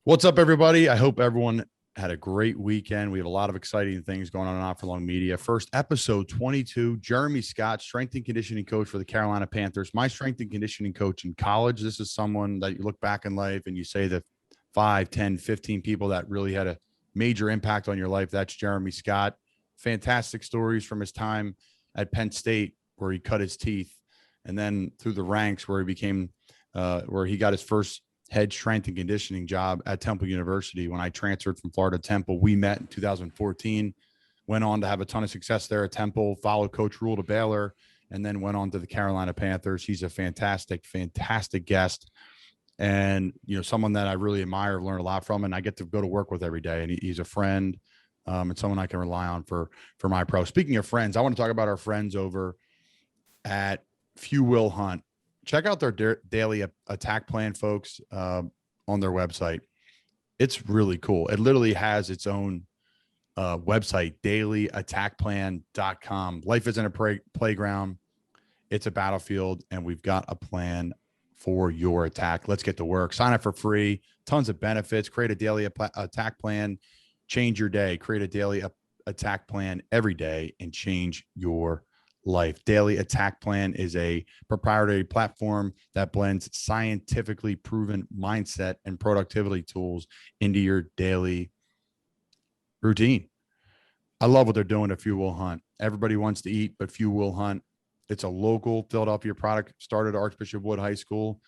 What's up, everybody? I hope everyone had a great weekend. We have a lot of exciting things going on Not For Long Media. First, episode 22, Jeremy Scott, strength and conditioning coach for the Carolina Panthers. My strength and conditioning coach in college. This is someone that you look back in life and you say that 5, 10, 15 people that really had a major impact on your life. That's Jeremy Scott. Fantastic stories from his time at Penn State where he cut his teeth, and then through the ranks where he became, where he got his first head strength and conditioning job at Temple University. When I transferred from Florida to Temple, we met in 2014, went on to have a ton of success there at Temple, followed Coach Rule to Baylor, and then went on to the Carolina Panthers. He's a fantastic, fantastic guest, and someone that I really admire, learn a lot from, and I get to go to work with every day. And he's a friend, and someone I can rely on for my pro. Speaking of friends, I want to talk about our friends over at Few Will Hunt. Check out their daily attack plan, folks, on their website. It's really cool. It literally has its own website, dailyattackplan.com. Life isn't a playground. It's a battlefield, and we've got a plan for your attack. Let's get to work. Sign up for free. Tons of benefits. Create a daily attack plan. Change your day. Create a daily attack plan every day and change your life. Daily Attack Plan is a proprietary platform that blends scientifically proven mindset and productivity tools into your daily routine. I love what they're doing at Few Will Hunt. Everybody wants to eat, but Few Will Hunt. It's a local Philadelphia product, started at Archbishop Wood High School.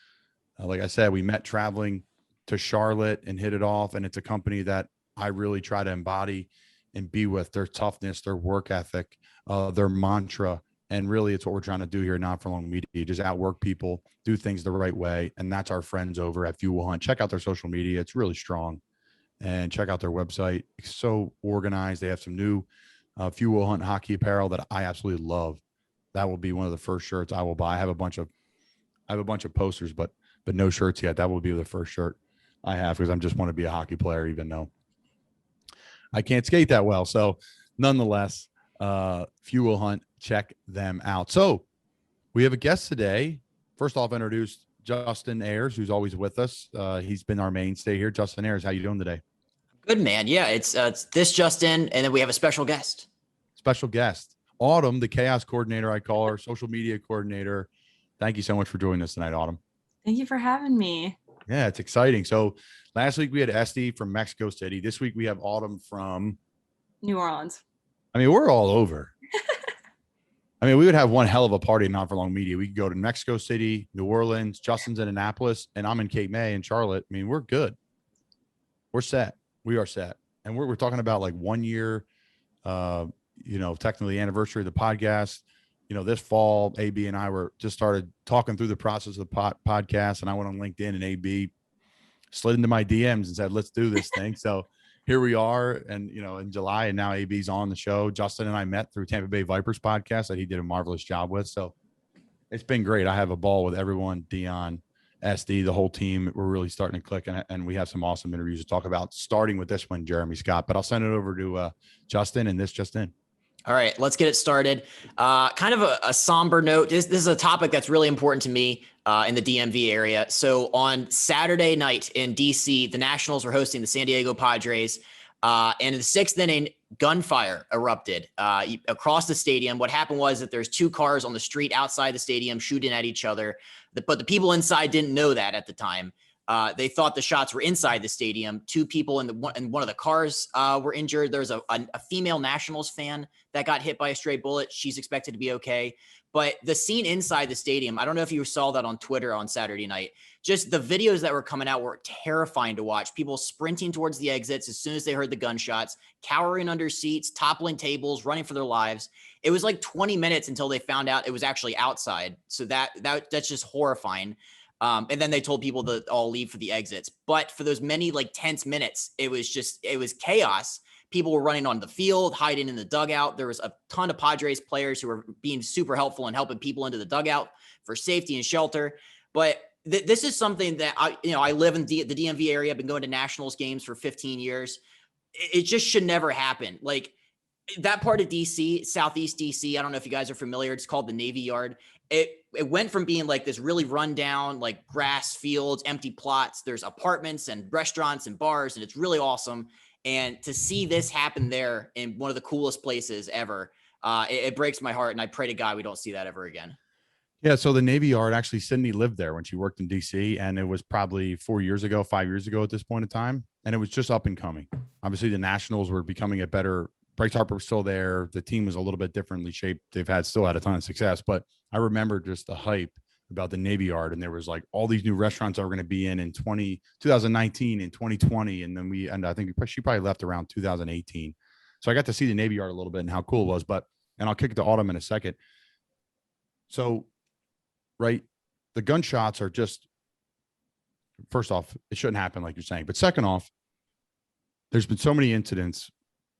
Like I said, we met traveling to Charlotte and hit it off, and it's a company that I really try to embody and be with. Their toughness, their work ethic, their mantra. And really, it's what we're trying to do here, Not For Long Media. Just outwork people, do things the right way. And that's our friends over at Few Will Hunt. Check out their social media. It's really strong. And check out their website. It's so organized. They have some new Few Will Hunt hockey apparel that I absolutely love. That will be one of the first shirts I will buy. I have a bunch of posters, but no shirts yet. That will be the first shirt I have because I just want to be a hockey player, even though I can't skate that well. So nonetheless, Few Will Hunt, check them out. So we have a guest today. First off, introduce Justin Ayers, who's always with us. He's been our mainstay here. Justin Ayers, how you doing today? Good, man. Yeah, it's this Justin, and then we have a special guest. Autumn, the chaos coordinator, I call her, social media coordinator. Thank you so much for joining us tonight, Autumn. Thank you for having me. Yeah, it's exciting. So last week we had Esty from Mexico City. This week we have Autumn from New Orleans. I mean, we're all over. I mean, we would have one hell of a party in Not For Long Media. We could go to Mexico City, New Orleans, Justin's in Annapolis, and I'm in Cape May and Charlotte. I mean, we're good. We're set. We are set. And we're talking about like 1 year, technically anniversary of the podcast. This fall, AB and I were just started talking through the process of the podcast, and I went on LinkedIn, and AB slid into my DMs and said, let's do this thing. So here we are, and in July, and now AB's on the show. Justin and I met through Tampa Bay Vipers podcast that he did a marvelous job with. So it's been great. I have a ball with everyone, Dion, SD, the whole team. We're really starting to click, and we have some awesome interviews to talk about, starting with this one, Jeremy Scott. But I'll send it over to Justin, and this just in. All right, let's get it started. Kind of a somber note. This is a topic that's really important to me in the DMV area. So on Saturday night in DC, the Nationals were hosting the San Diego Padres. And in the sixth inning, gunfire erupted across the stadium. What happened was that there's two cars on the street outside the stadium shooting at each other. But the people inside didn't know that at the time. They thought the shots were inside the stadium. Two people in one of the cars were injured. There's a female Nationals fan that got hit by a stray bullet. She's expected to be okay. But the scene inside the stadium, I don't know if you saw that on Twitter on Saturday night. Just the videos that were coming out were terrifying to watch. People sprinting towards the exits as soon as they heard the gunshots, cowering under seats, toppling tables, running for their lives. It was like 20 minutes until they found out it was actually outside. So that's just horrifying. And then they told people to all leave for the exits. But for those many tense minutes, it was chaos. People were running on the field, hiding in the dugout. There was a ton of Padres players who were being super helpful and helping people into the dugout for safety and shelter. But this is something that I live in the DMV area. I've been going to Nationals games for 15 years. It just should never happen. Like that part of DC, Southeast DC, I don't know if you guys are familiar. It's called the Navy Yard. it went from being like this really rundown, like grass fields, empty plots. There's apartments and restaurants and bars, and it's really awesome. And to see this happen there in one of the coolest places ever, it breaks my heart. And I pray to God we don't see that ever again. Yeah. So the Navy Yard, actually, Sydney lived there when she worked in DC, and it was probably 5 years ago at this point in time. And it was just up and coming. Obviously, the Nationals were becoming a better. Bryce Harper was still there. The team was a little bit differently shaped. Still had a ton of success, but I remember just the hype about the Navy Yard, and there was like all these new restaurants that were going to be in 2019 and 2020. And I think she probably left around 2018. So I got to see the Navy Yard a little bit and how cool it was, and I'll kick it to Autumn in a second. So, right. The gunshots are just, first off, it shouldn't happen like you're saying, but second off, there's been so many incidents,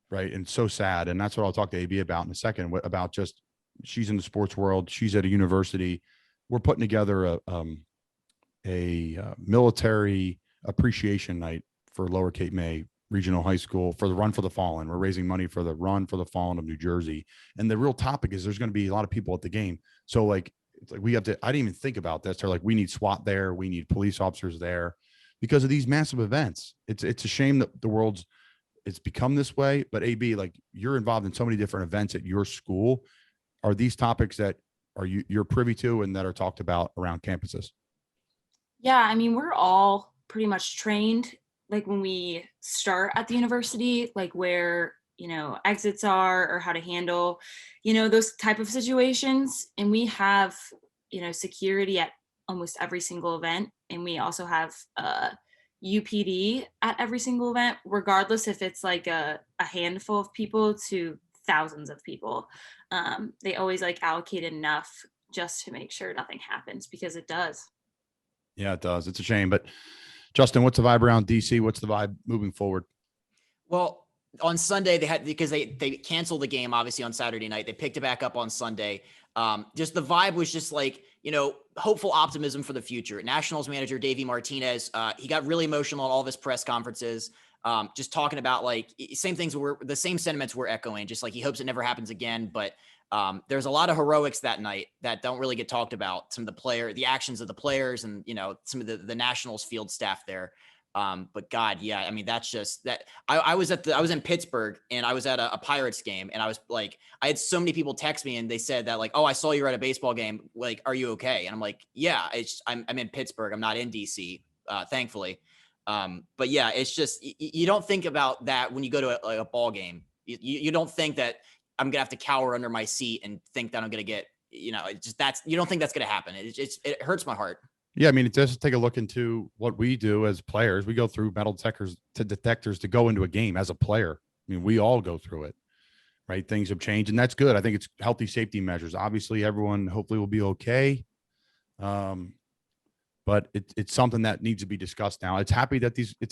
right? And so sad. And that's what I'll talk to AB about in a second, about just, she's in the sports world. She's at a university. We're putting together a military appreciation night for Lower Cape May Regional High School for the Run for the Fallen. We're raising money for the Run for the Fallen of New Jersey. And the real topic is there's going to be a lot of people at the game. So like, it's like we have to, I didn't even think about this. They're like, we need SWAT there. We need police officers there because of these massive events. It's a shame that it's become this way, but AB, like, you're involved in so many different events at your school. Are these topics that you're privy to and that are talked about around campuses? Yeah, I mean, we're all pretty much trained, like when we start at the university, like where, exits are or how to handle, those type of situations. And we have, security at almost every single event. And we also have UPD at every single event, regardless if it's like a handful of people to thousands of people. They always like allocate enough just to make sure nothing happens, because it does. Yeah, it does. It's a shame. But Justin, what's the vibe around DC? What's the vibe moving forward? Well, on Sunday because they canceled the game, obviously, on Saturday night. They picked it back up on Sunday. Just the vibe was just like, hopeful optimism for the future. Nationals manager Davey Martinez, he got really emotional at all of his press conferences, just talking about like the same sentiments we're echoing, just like he hopes it never happens again. But there's a lot of heroics that night that don't really get talked about. Some of the actions of the players and, some of the Nationals field staff there. But God, yeah, I mean, that's just that. I was in Pittsburgh and I was at a Pirates game, and I was like, I had so many people text me and they said that like, oh, I saw you were at a baseball game. Like, are you okay? And I'm like, yeah, I'm in Pittsburgh. I'm not in DC, thankfully. But yeah, it's just, you don't think about that when you go to a ball game. You don't think that I'm gonna have to cower under my seat and think that I'm gonna get, you don't think that's gonna happen. It hurts my heart. Yeah, I mean, just take a look into what we do as players. We go through metal detectors to go into a game as a player. I mean, we all go through it, right? Things have changed, and that's good. I think it's healthy safety measures. Obviously, everyone hopefully will be okay. But it's something that needs to be discussed now. It's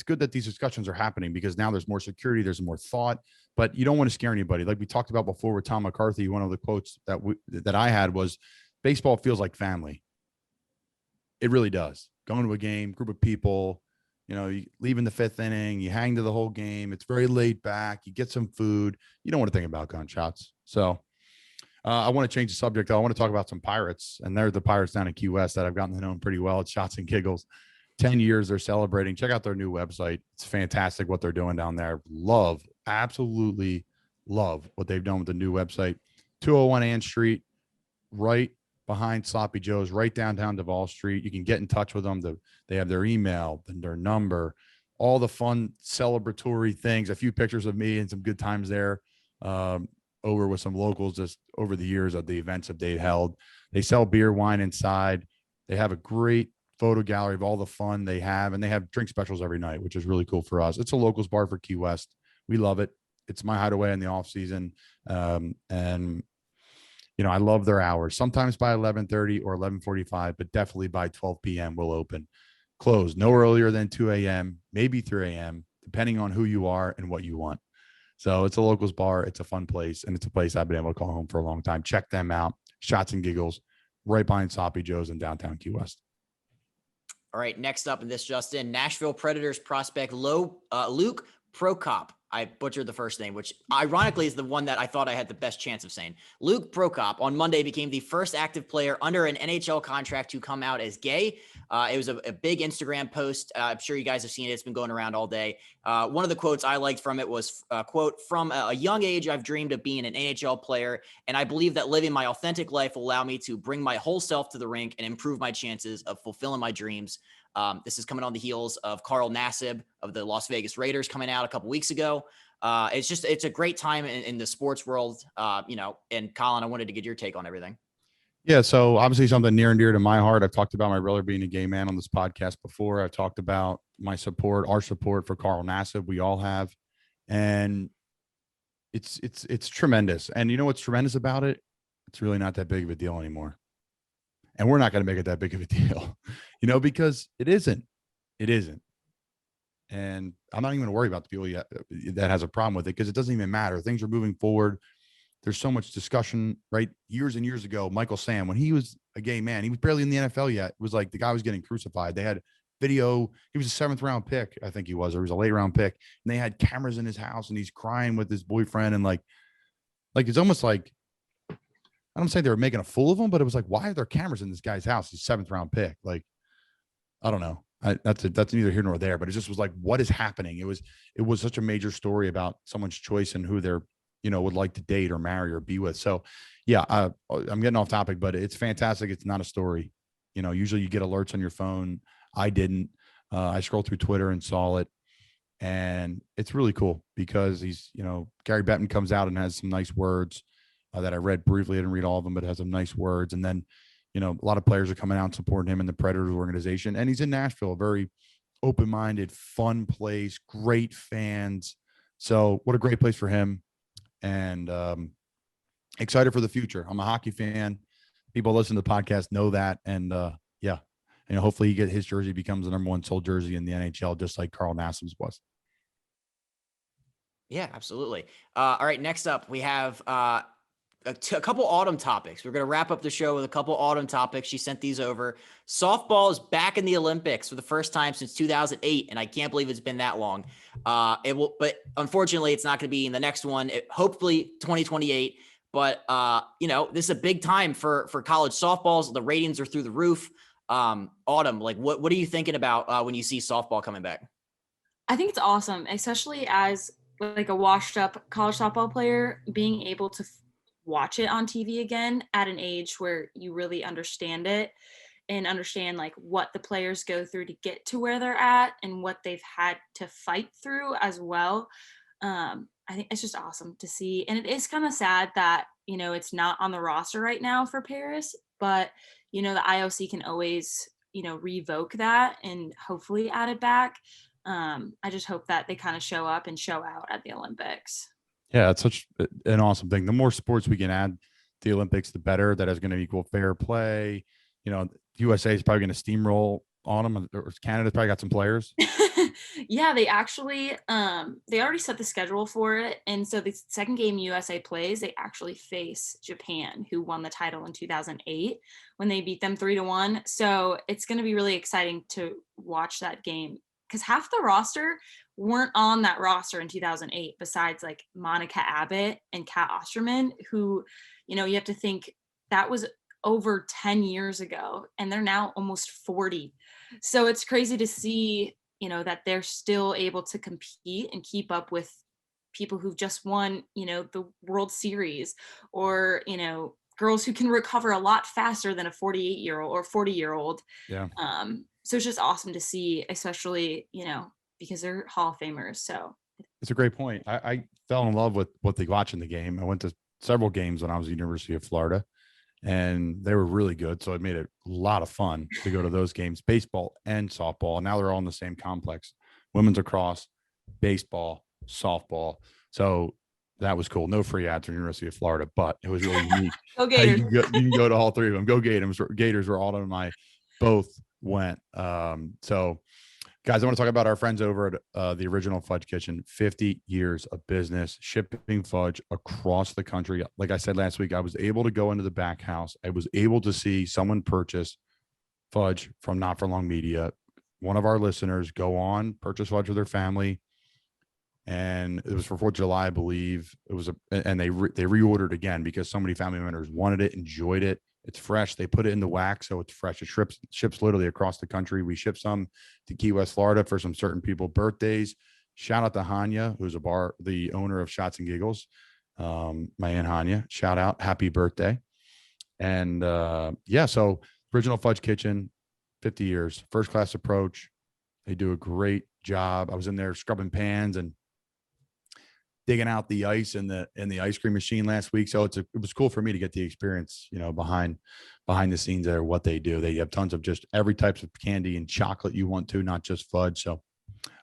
good that these discussions are happening, because now there's more security, there's more thought, but you don't want to scare anybody. Like we talked about before with Tom McCarthy, one of the quotes that I had was, baseball feels like family. It really does. Going to a game, group of people, you leave in the fifth inning, you hang to the whole game. It's very laid back. You get some food. You don't want to think about gunshots. So I want to change the subject, though. I want to talk about some Pirates, and they're the Pirates down in Key West that I've gotten to know pretty well. It's Shots and Giggles. 10 years they're celebrating. Check out their new website. It's fantastic what they're doing down there. Absolutely love what they've done with the new website. 201 Ann Street, right behind Sloppy Joe's, right downtown Duval Street. You can get in touch with them. They have their email and their number, all the fun celebratory things, a few pictures of me and some good times there over with some locals just over the years of the events that they held. They sell beer, wine inside. They have a great photo gallery of all the fun they have, and they have drink specials every night, which is really cool for us. It's a locals bar for Key West. We love it. It's my hideaway in the off season. And I love their hours. Sometimes by 11:30 or 11:45, but definitely by 12 p.m. we'll open. Close no earlier than 2 a.m., maybe 3 a.m., depending on who you are and what you want. So it's a locals bar. It's a fun place, and it's a place I've been able to call home for a long time. Check them out. Shots and Giggles, right behind Sloppy Joe's in downtown Key West. All right, next up in this, Justin, Nashville Predators prospect Luke Prokop I butchered the first name, which ironically is the one that I thought I had the best chance of saying. Luke Prokop on Monday became the first active player under an NHL contract to come out as gay. It was a big Instagram post. I'm sure you guys have seen it. It's been going around all day. One of the quotes I liked from it was, quote, "From a young age, I've dreamed of being an NHL player, and I believe that living my authentic life will allow me to bring my whole self to the rink and improve my chances of fulfilling my dreams." This is coming on the heels of Carl Nassib of the Las Vegas Raiders coming out a couple weeks ago. It's a great time in the sports world, and Colin, I wanted to get your take on everything. Yeah. So obviously something near and dear to my heart. I've talked about my brother being a gay man on this podcast before. I've talked about our support for Carl Nassib. We all have. And it's tremendous. And you know what's tremendous about it? It's really not that big of a deal anymore. And we're not going to make it that big of a deal, because it isn't. And I'm not even going to worry about the people that has a problem with it, because it doesn't even matter. Things are moving forward. There's so much discussion, right? Years and years ago, Michael Sam, when he was a gay man, he was barely in the NFL yet. It was like the guy was getting crucified. They had video. He was a 7th round pick, I think he was, or he was a late round pick. And they had cameras in his house, and he's crying with his boyfriend. And like it's almost like, I don't say they were making a fool of him, but it was like, why are there cameras in this guy's house? He's 7th round pick. Like, I don't know. That's neither here nor there, but it just was like, what is happening? It was such a major story about someone's choice and who they're, would like to date or marry or be with. So yeah, I'm getting off topic, but it's fantastic. It's not a story. Usually you get alerts on your phone. I didn't. I scrolled through Twitter and saw it, and it's really cool because he's, Gary Bettman comes out and has some nice words that I read briefly. I didn't read all of them, but it has some nice words. And then, a lot of players are coming out and supporting him in the Predators organization. And he's in Nashville, a very open-minded, fun place, great fans. So what a great place for him. And excited for the future. I'm a hockey fan. People listen to the podcast know that. And hopefully his jersey becomes the number 1 sold jersey in the NHL, just like Carl Nassib's was. Yeah, absolutely. All right. Next up, we have a couple autumn topics. We're going to wrap up the show with a couple autumn topics. She sent these over. Softball is back in the Olympics for the first time since 2008, and I can't believe it's been that long. But unfortunately, it's not going to be in the next one. Hopefully 2028. But this is a big time for college softballs. The ratings are through the roof. Autumn, like what are you thinking about when you see softball coming back? I think it's awesome, especially as like a washed up college softball player, being able to watch it on TV again at an age where you really understand it and understand like what the players go through to get to where they're at and what they've had to fight through as well. I think it's just awesome to see. And it is kind of sad that, it's not on the roster right now for Paris, but, the IOC can always, revoke that and hopefully add it back. I just hope that they kind of show up and show out at the Olympics. Yeah, it's such an awesome thing. The more sports we can add to the Olympics, the better. That is going to equal fair play. USA is probably going to steamroll on them. Or Canada's probably got some players. Yeah, they actually they already set the schedule for it. And so the second game USA plays, they actually face Japan, who won the title in 2008 when they beat them 3-1. So it's going to be really exciting to watch that game because half the roster weren't on that roster in 2008 besides like Monica Abbott and Kat Osterman, who, you have to think that was over 10 years ago and they're now almost 40. So it's crazy to see, that they're still able to compete and keep up with people who've just won, the World Series or, girls who can recover a lot faster than a 48-year-old or 40-year-old. Yeah. So it's just awesome to see, especially, because they're Hall of Famers. So it's a great point. I fell in love with what they watch in the game. I went to several games when I was at the University of Florida, and they were really good. So it made it a lot of fun to go to those games, baseball and softball. And now they're all in the same complex, women's lacrosse, baseball, softball. So that was cool. No free ads from the University of Florida, but it was really neat. Go Gators. You can go to all three of them. Go Gators. Gators were all of my both went. So guys, I want to talk about our friends over at the original Fudge Kitchen. 50 years of business, shipping fudge across the country. Like I said last week, I was able to go into the back house. I was able to see someone purchase fudge from Not For Long Media. One of our listeners go on, purchase fudge with their family. and it was for 4th of July, I believe. It was and they reordered again because so many family members wanted it, enjoyed it. It's fresh. They put it in the wax, so it's fresh. It ships literally across the country. We ship some to Key West, Florida for some certain people birthdays. Shout out to Hanya, who's the owner of Shots and Giggles. My Aunt Hanya, shout out, happy birthday. And so original Fudge Kitchen, 50 years, first class approach. They do a great job. I was in there scrubbing pans and digging out the ice in the ice cream machine last week. So it was cool for me to get the experience, behind the scenes there, what they do. They have tons of just every types of candy and chocolate you want to, not just fudge. So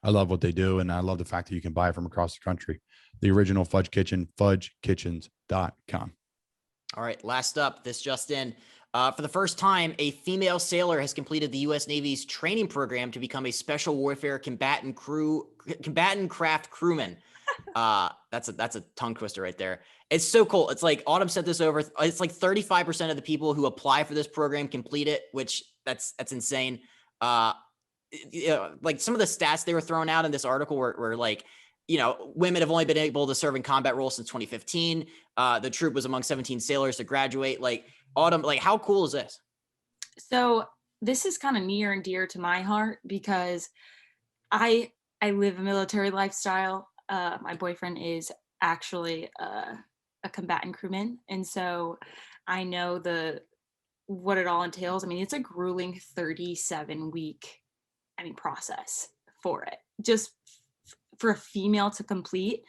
I love what they do. And I love the fact that you can buy it from across the country. The original Fudge Kitchen, fudgekitchens.com. All right. Last up, this just in. For the first time, a female sailor has completed the U.S. Navy's training program to become a Special Warfare Combatant-craft Crewman. That's a tongue twister right there. It's so cool. It's like Autumn sent this over. It's like 35% of the people who apply for this program complete it, which that's insane. Like some of the stats they were throwing out in this article were like, women have only been able to serve in combat roles since 2015. The troop was among 17 sailors to graduate. Like, Autumn, like, how cool is this? So this is kind of near and dear to my heart because I live a military lifestyle. My boyfriend is actually a combatant crewman, and so I know what it all entails. I mean, it's a grueling 37-week process for it, just for a female to complete.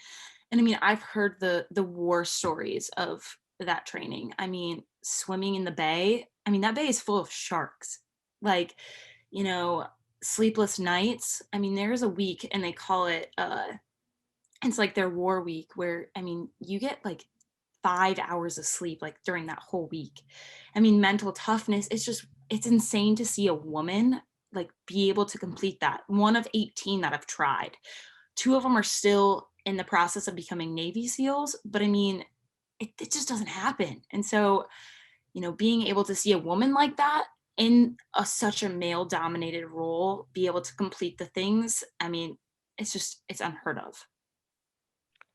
And I mean, I've heard the war stories of that training. I mean, swimming in the bay. I mean, that bay is full of sharks. Like, sleepless nights. I mean, there's a week, and they call it it's like their war week, where I mean, you get like 5 hours of sleep like during that whole week. I mean, mental toughness. It's insane to see a woman like be able to complete that. One of 18 that I've tried. 2 of them are still in the process of becoming Navy SEALs, but I mean, it just doesn't happen. And so, being able to see a woman like that in such a male dominated role, be able to complete the things, I mean, it's unheard of.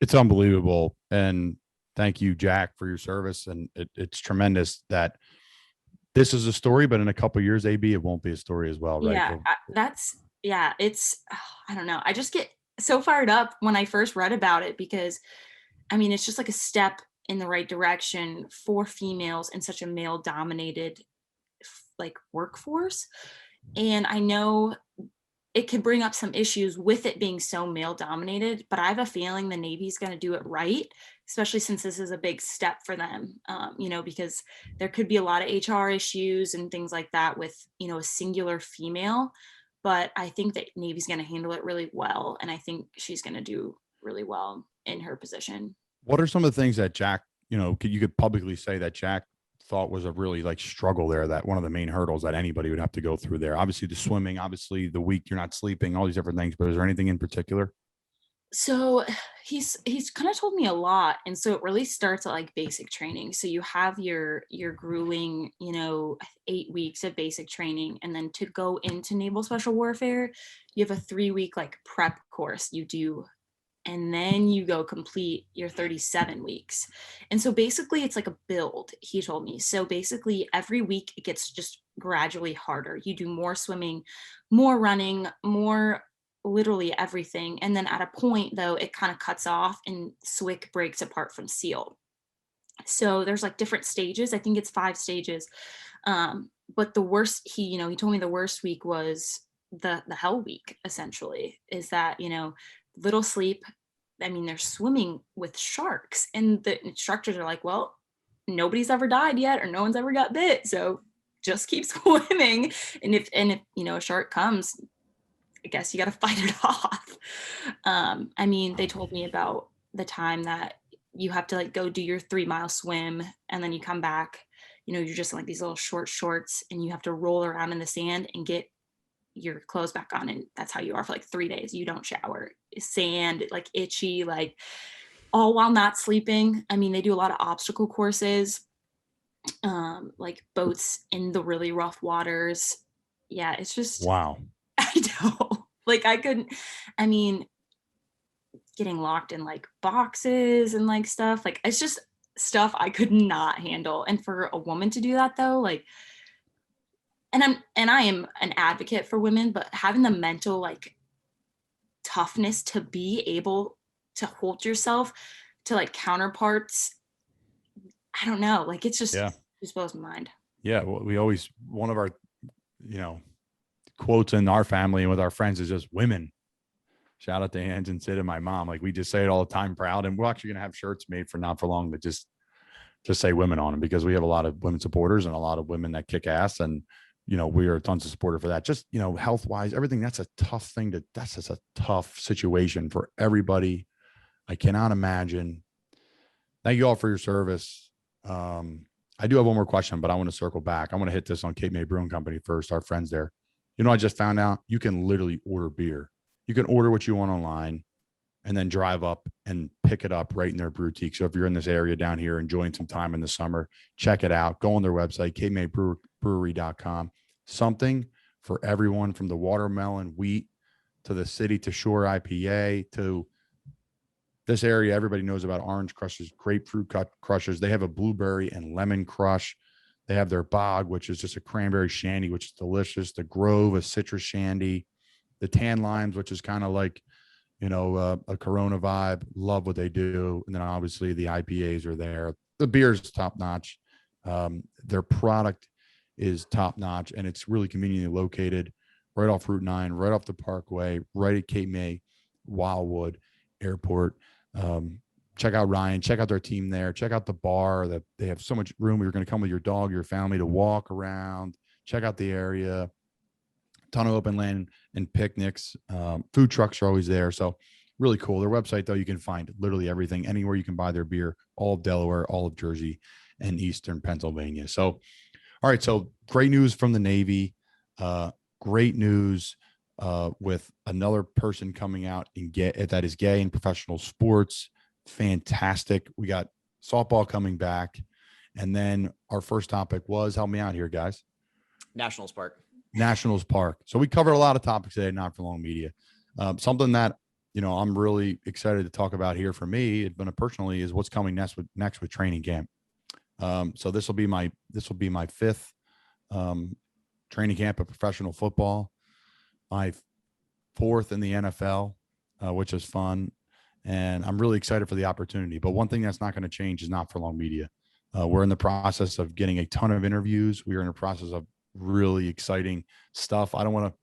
It's unbelievable. And thank you, Jack, for your service. And it's tremendous that this is a story, but in a couple of years, AB, it won't be a story as well, right? Yeah, I don't know. I just get so fired up when I first read about it because, I mean, it's just like a step in the right direction for females in such a male dominated like workforce. And I know it could bring up some issues with it being so male dominated, but I have a feeling the Navy's going to do it right, especially since this is a big step for them, because there could be a lot of HR issues and things like that with, a singular female, but I think that Navy's going to handle it really well. And I think she's going to do really well in her position. What are some of the things that Jack, you could publicly say that Jack thought was a really like struggle there, that one of the main hurdles that anybody would have to go through there? Obviously the swimming, obviously the week you're not sleeping, all these different things, but is there anything in particular? So he's kind of told me a lot. And so it really starts at like basic training. So you have your grueling, 8 weeks of basic training. And then to go into Naval Special Warfare, you have a 3-week like prep course you do. And then you go complete your 37 weeks. And so basically it's like a build, he told me. So basically every week it gets just gradually harder. You do more swimming, more running, more literally everything. And then at a point though, it kind of cuts off and SWIC breaks apart from SEAL. So there's like different stages. I think it's 5 stages. But the worst, he told me the worst week was the hell week, essentially, is that, little sleep. I mean, they're swimming with sharks, and the instructors are like, well, nobody's ever died yet, or no one's ever got bit, so just keep swimming. And if a shark comes, I guess you got to fight it off. I mean, they told me about the time that you have to like go do your 3-mile swim, and then you come back, you're just in like these little short shorts, and you have to roll around in the sand and get your clothes back on, and that's how you are for like 3 days. You don't shower, sand, like itchy, like all while not sleeping. I mean, they do a lot of obstacle courses, like boats in the really rough waters. Yeah, it's just Wow. I know. Like I mean, getting locked in like boxes and like stuff. Like it's just stuff I could not handle. And for a woman to do that though, like, and I am an advocate for women, but having the mental like toughness to be able to hold yourself to like counterparts, I don't know, like it's just blows my mind. Yeah, well, we always, one of our, you know, quotes in our family and with our friends is just women. Shout out to Ange and Sid and my mom. Like we just say it all the time, proud. And we're actually going to have shirts made for not for long that just say women on them, because we have a lot of women supporters and a lot of women that kick ass. And, you know, we are tons of supporter for that. Just, you know, health wise, everything. That's a tough thing that's just a tough situation for everybody. I cannot imagine. Thank you all for your service. I do have one more question, but I want to circle back. I want to hit this on Cape May Brewing Company first, our friends there. You know, I just found out you can literally order beer. You can order what you want online and then drive up and pick it up right in their boutique. So if you're in this area down here enjoying some time in the summer, check it out. Go on their website, capemaybrewry.com. Something for everyone, from the watermelon wheat to the city to shore IPA to this area. Everybody knows about orange crushes, grapefruit crushes. They have a blueberry and lemon crush. They have their bog, which is just a cranberry shandy, which is delicious. The Grove, a citrus shandy. The tan limes, which is kind of like, you know, a Corona vibe. Love what they do. And then obviously the IPAs are there. The beer is top notch. Their product is top notch, and it's really conveniently located right off Route 9, right off the Parkway, right at Cape May, Wildwood Airport. Check out Ryan, check out their team there, check out the bar. That they have so much room. You're going to come with your dog, your family to walk around, check out the area. Ton of open land and picnics. Food trucks are always there. So really cool. Their website, though, you can find literally everything, anywhere you can buy their beer, all of Delaware, all of Jersey, and Eastern Pennsylvania. So, all right. So great news from the Navy. Great news with another person coming out that is gay in professional sports. Fantastic. We got softball coming back. And then our first topic was, help me out here, guys. Nationals Park. So we covered a lot of topics today, not for long media. Something that, you know, I'm really excited to talk about here for me, but personally, is what's coming next with training camp. So this will be my fifth training camp of professional football, my fourth in the NFL, which is fun. And I'm really excited for the opportunity. But one thing that's not going to change is not for long media. We're in the process of getting a ton of interviews. We are in the process of really exciting stuff. I don't want to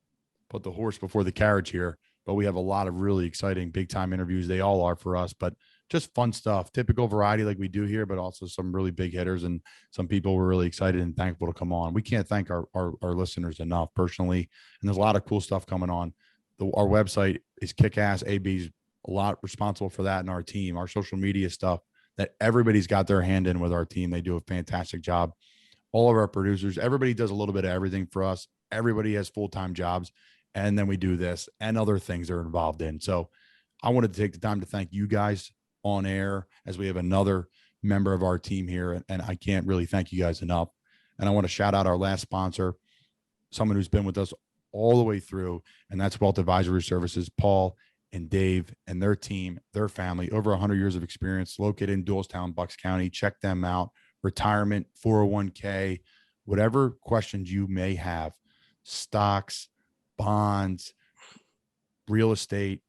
put the horse before the carriage here, but we have a lot of really exciting big time interviews. They all are for us, but just fun stuff, typical variety like we do here, but also some really big hitters and some people were really excited and thankful to come on. We can't thank our listeners enough personally. And there's a lot of cool stuff coming on. Our website is kick-ass. AB's a lot responsible for that, and our team, our social media stuff that everybody's got their hand in with our team. They do a fantastic job. All of our producers, everybody does a little bit of everything for us. Everybody has full-time jobs. And then we do this and other things they're involved in. So I wanted to take the time to thank you guys on air, as we have another member of our team here. And I can't really thank you guys enough. And I want to shout out our last sponsor, someone who's been with us all the way through, and that's Wealth Advisory Services, Paul and Dave and their team, their family, over 100 years of experience, located in Doylestown, Bucks County. Check them out. Retirement, 401k, whatever questions you may have, stocks, bonds, real estate.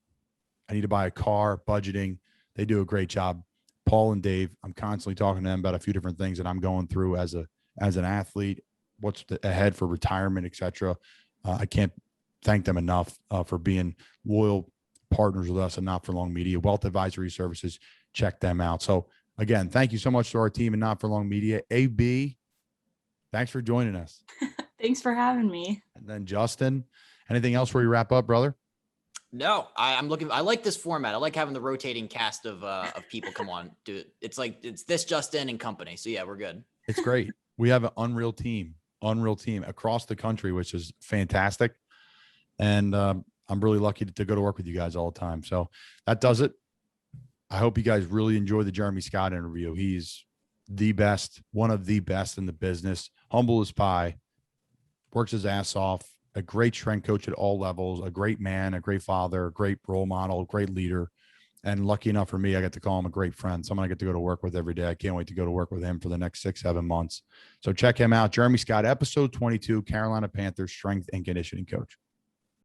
I need to buy a car, budgeting. They do a great job. Paul and Dave, I'm constantly talking to them about a few different things that I'm going through as an athlete, what's ahead for retirement, etc. I can't thank them enough for being loyal partners with us and Not for Long Media. Wealth Advisory Services, check them out. So again, thank you so much to our team and Not for Long Media. AB, thanks for joining us. Thanks for having me. And then Justin, anything else before we wrap up, brother? No, I like this format. I like having the rotating cast of people come on. It's like, it's this Justin and company. So yeah, we're good. It's great. We have an unreal team across the country, which is fantastic. And I'm really lucky to go to work with you guys all the time. So that does it. I hope you guys really enjoy the Jeremy Scott interview. He's the best, one of the best in the business, humble as pie, works his ass off, a great strength coach at all levels, a great man, a great father, a great role model, a great leader. And lucky enough for me, I get to call him a great friend, someone I get to go to work with every day. I can't wait to go to work with him for the next 6-7 months. So check him out. Jeremy Scott, episode 22, Carolina Panthers strength and conditioning coach.